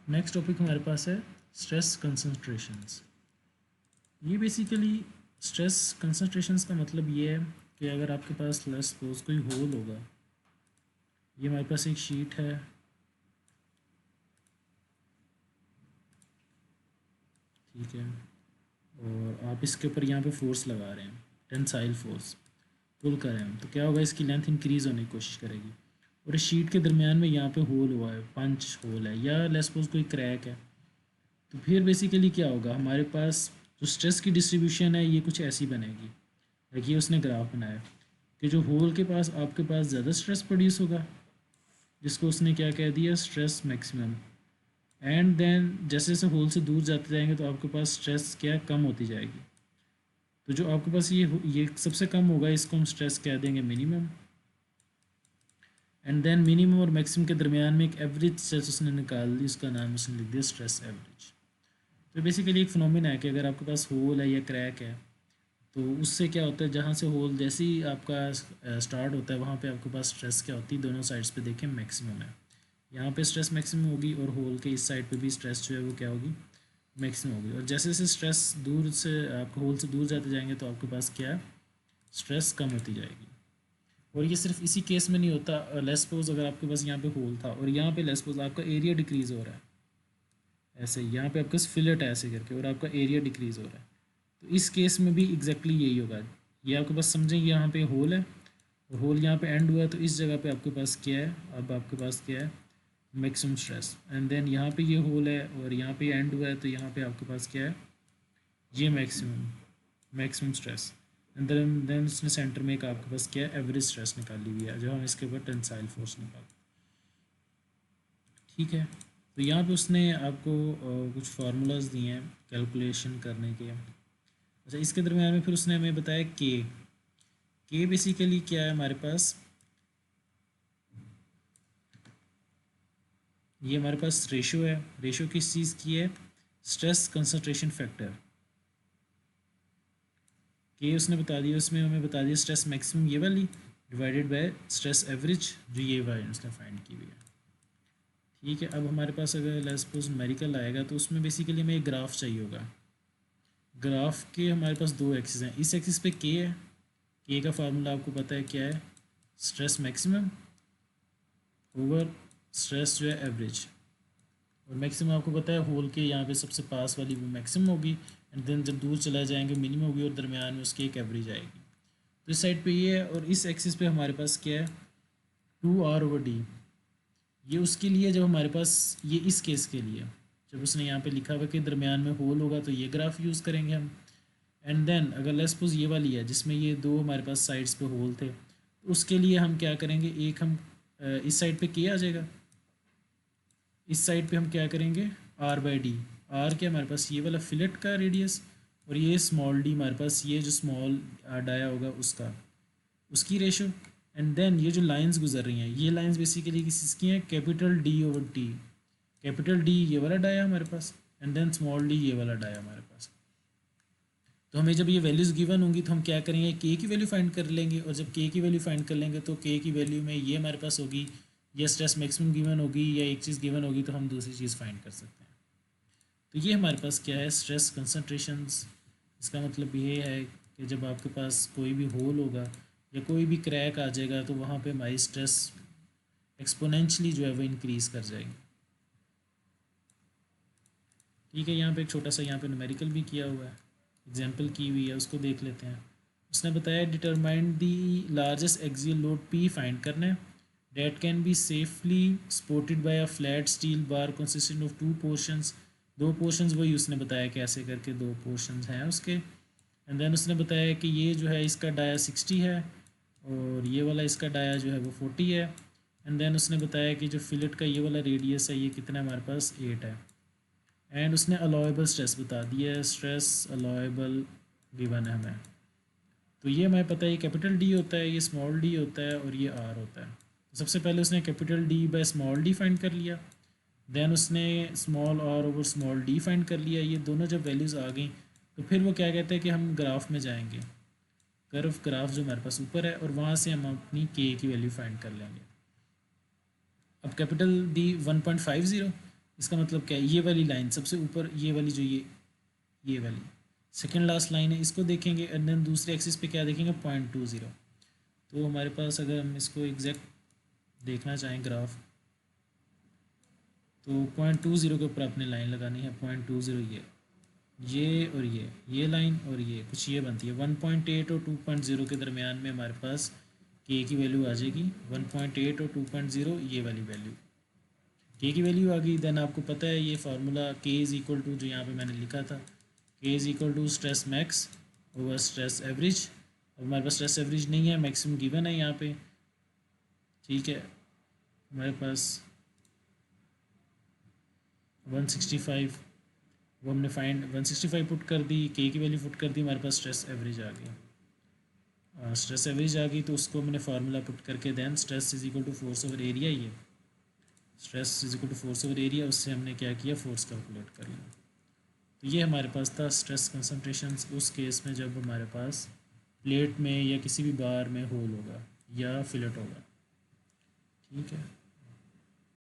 Next topic हमारे पास है stress concentrations. ये बेसिकली स्ट्रेस कंसंट्रेशंस का मतलब ये है कि अगर आपके पास लेट्स सपोज कोई होल होगा, ये हमारे पास एक शीट है, ठीक है, और आप इसके ऊपर यहाँ पे फोर्स लगा रहे हैं, टेंसाइल फोर्स पुल कर रहे हैं, तो क्या होगा, इसकी लेंथ इंक्रीज़ होने की कोशिश करेगी। और इस शीट के दरमियान में यहाँ पे होल हुआ है, पंच होल है, या लेट्स सपोज कोई क्रैक है, तो फिर बेसिकली क्या होगा, हमारे पास जो स्ट्रेस की डिस्ट्रीब्यूशन है ये कुछ ऐसी बनेगी। देखिए उसने ग्राफ बनाया कि जो होल के पास आपके पास ज़्यादा स्ट्रेस प्रोड्यूस होगा, जिसको उसने क्या कह दिया, स्ट्रेस मैक्सिमम। एंड देन जैसे जैसे होल से दूर जाते जाएंगे तो आपके पास स्ट्रेस क्या कम होती जाएगी। तो जो आपके पास ये सबसे कम होगा, इसको हम स्ट्रेस कह देंगे मिनिमम। एंड देन मिनिमम और मैक्सिमम के दरमियान में एक एवरेज स्ट्रेस उसने निकाल दी, उसका नाम उसने लिख दिया स्ट्रेस एवरेज। तो बेसिकली एक फिनोमिना है कि अगर आपके पास होल है या क्रैक है, तो उससे क्या होता है, जहाँ से होल जैसे ही आपका स्टार्ट होता है वहाँ पे आपके पास स्ट्रेस क्या होती है, दोनों साइड्स पे देखें मैक्सिमम है। यहाँ पे स्ट्रेस मैक्सिमम होगी और होल के इस साइड पे भी स्ट्रेस जो है वो क्या होगी, मैक्सिमम होगी। और जैसे जैसे स्ट्रेस दूर से आप होल से दूर जाते जाएंगे तो आपके पास क्या, स्ट्रेस कम होती जाएगी। और ये सिर्फ इसी केस में नहीं होता, लेट्स सपोज अगर आपके पास यहाँ पे होल था और यहाँ पे लेट्स सपोज आपका एरिया डिक्रीज़ हो रहा है, ऐसे यहाँ पे आपका फिलेट है ऐसे करके, और आपका एरिया डिक्रीज़ हो रहा है, तो इस केस में भी एग्जैक्टली यही होगा। ये आपके पास समझेंगे, यहाँ पे होल है और होल यहाँ पे एंड हुआ है, तो इस जगह पे आपके पास क्या है, अब आपके पास क्या है, मैक्सिमम स्ट्रेस। एंड देन यहाँ पे ये होल है और यहाँ पे एंड हुआ है, तो यहाँ पे आपके पास क्या है, ये maximum maximum stress. And then उसने सेंटर में एक आपके पास क्या है, एवरेज स्ट्रेस निकाली हुई है, जो हम इसके ऊपर टेंसाइल फोर्स निकाल, ठीक है। तो यहाँ पे उसने आपको कुछ फार्मूलाज दिए हैं कैलकुलेशन करने के। अच्छा, इसके दरम्यान में फिर उसने हमें बताया के बेसिकली क्या है हमारे पास, ये हमारे पास रेशो है। रेशो किस चीज़ की है, स्ट्रेस कंसंट्रेशन फैक्टर। के उसने बता दिया, उसमें हमें बता दिया स्ट्रेस मैक्सिमम ये वाली डिवाइडेड बाय स्ट्रेस एवरेज जो ये वाली उसने फाइंड की हुई है, ठीक है। अब हमारे पास अगर लेट्स सपोज न्यूमेरिकल आएगा तो उसमें बेसिकली हमें एक ग्राफ चाहिए होगा। ग्राफ के हमारे पास दो एक्सिस हैं, इस एक्सिस पे के है, के का फार्मूला आपको पता है क्या है, स्ट्रेस मैक्सिमम ओवर स्ट्रेस जो है एवरेज। और मैक्सिमम आपको पता है होल के यहाँ पे सबसे पास वाली वो मैक्सिमम होगी, एंड देन जब दूर चला जाएंगे मिनिमम होगी, और दरमियान में उसकी एक एवरेज आएगी। तो इस साइड पे ये है, और इस एक्सिस पे हमारे पास क्या है, 2r/d। ये उसके लिए जब हमारे पास, ये इस केस के लिए जब उसने यहाँ पे लिखा हुआ कि दरमियान में होल होगा तो ये ग्राफ यूज़ करेंगे हम। एंड देन अगर लेट्स सपोज ये वाली है जिसमें ये दो हमारे पास साइड्स पे होल थे, तो उसके लिए हम क्या करेंगे, एक हम इस साइड पे के आ जाएगा, इस साइड पे हम क्या करेंगे, r/d। आर क्या हमारे पास, ये वाला फिलेट का रेडियस, और ये स्मॉल डी हमारे पास ये जो स्मॉल डाया होगा उसका, उसकी रेशो। एंड देन ये जो लाइंस गुजर रही हैं, ये लाइंस बेसिकली किसकी हैं, capital D over T. Capital D ये वाला डाया हमारे पास, एंड देन स्मॉल डी ये वाला डाया हमारे पास। तो हमें जब ये वैल्यूज़ गिवन होंगी तो हम क्या करेंगे, के की वैल्यू फाइंड कर लेंगे, और जब के की वैल्यू फाइंड कर लेंगे तो के की वैल्यू में ये हमारे पास होगी, या स्ट्रेस मैक्सिमम गिवन होगी या एक चीज़ गिवन होगी, तो हम दूसरी चीज़ फाइंड कर सकते हैं। तो ये हमारे पास क्या है, स्ट्रेस कंसंट्रेशंस। इसका मतलब ये है कि जब आपके पास कोई भी होल होगा या कोई भी क्रैक आ जाएगा तो वहाँ पे हमारी स्ट्रेस एक्सपोनेंशियली जो है वो इंक्रीज़ कर जाएगी, ठीक है। यहाँ पे एक छोटा सा यहाँ पे न्यूमेरिकल भी किया हुआ है, एग्जांपल की हुई है, उसको देख लेते हैं। उसने बताया determine the largest axial load P find करना है, that can be safely supported by a flat steel bar consisting of two portions. दो पोर्शंस वही उसने बताया कैसे करके दो पोर्शंस हैं उसके। एंड देन उसने बताया कि ये जो है इसका डाया 60 है और ये वाला इसका डाया जो है वो 40 है। एंड देन उसने बताया कि जो फिलेट का ये वाला रेडियस है ये कितना है हमारे पास, 8 है। एंड उसने अलाउएबल स्ट्रेस बता दिया है, स्ट्रेस अलाउएबल गिवन है हमें। तो ये हमें पता है, ये कैपिटल डी होता है, ये स्मॉल डी होता है और ये आर होता है। तो सबसे पहले उसने capital D by small D find कर लिया, देन उसने small R over small D find कर लिया। ये दोनों जब वैल्यूज़ आ गई तो फिर वो क्या कहते हैं कि हम ग्राफ में जाएंगे, कर्व ग्राफ जो हमारे पास ऊपर है, और वहाँ से हम अपनी के की वैल्यू फाइंड कर लेंगे। अब कैपिटल डी 1.50, इसका मतलब क्या है, ये वाली लाइन सबसे ऊपर, ये वाली जो ये वाली सेकेंड लास्ट लाइन है, इसको देखेंगे एंड देन दूसरे एक्सिस पे क्या देखेंगे 0.20। तो हमारे पास अगर हम इसको एग्जैक्ट देखना चाहें ग्राफ, तो 0.20 के ऊपर आपने लाइन लगानी है, 0.20 ये और ये लाइन और ये कुछ ये बनती है 1.8 और 2.0 के दरमियान में हमारे पास के की वैल्यू आ जाएगी 1.8 और 2.0 ये वाली वैल्यू के की वैल्यू आ गई। देन आपको पता है ये फार्मूला के इज़ इक्वल टू जो यहाँ पे मैंने लिखा था, K is equal to stress max over stress average. अब हमारे पास स्ट्रेस एवरेज नहीं है, मैक्सिमम गिवन है यहाँ पे, ठीक है। हमारे पास 165 वो हमने फाइंड 165 पुट कर दी, के की वैल्यू पुट कर दी, हमारे पास स्ट्रेस एवरेज आ गया। स्ट्रेस एवरेज आ गई तो उसको हमने फार्मूला पुट करके then stress is equal to force over area, ये stress is equal to force over area, उससे हमने क्या किया फोर्स कैलकुलेट कर लिया। तो ये हमारे पास था स्ट्रेस कंसंट्रेशन उस केस में जब हमारे पास प्लेट में या किसी भी बार में होल होगा या फिलेट होगा, ठीक है।